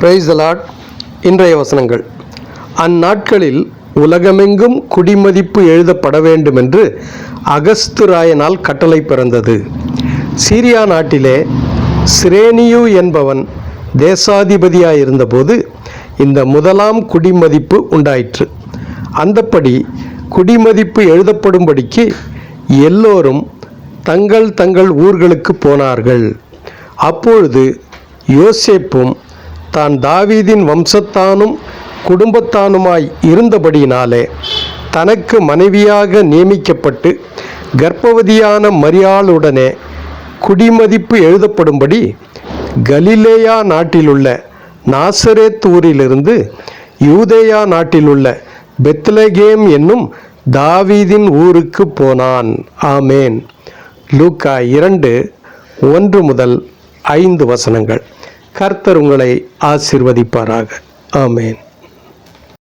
Praise the Lord. இன்றைய வசனங்கள். அந்நாட்களில் உலகமெங்கும் குடிமதிப்பு எழுதப்பட வேண்டும் என்று அகஸ்துராயனால் கட்டளை பிறந்தது. சீரியா நாட்டிலே சிரேனியு என்பவன் தேசாதிபதியாயிருந்தபோது இந்த முதலாம் குடிமதிப்பு உண்டாயிற்று. அந்தப்படி குடிமதிப்பு எழுதப்படும்படிக்கு எல்லோரும் தங்கள் தங்கள் ஊர்களுக்கு போனார்கள். அப்பொழுது யோசேப்பும் தான் தாவீதின் வம்சத்தானும் குடும்பத்தானுமாய் இருந்தபடியினாலே தனக்கு மனைவியாக நியமிக்கப்பட்டு கர்ப்பவதியான மரியாளுடனே குடிமதிப்பு எழுதப்படும்படி கலிலேயா நாட்டிலுள்ள நாசரேத் ஊரிலிருந்து யூதேயா நாட்டிலுள்ள பெத்லகேம் என்னும் தாவீதின் ஊருக்கு போனான். ஆமேன். லூக்கா 2:1-5 வசனங்கள். கர்த்தர் உங்களை ஆசீர்வதிப்பாராக. ஆமேன்.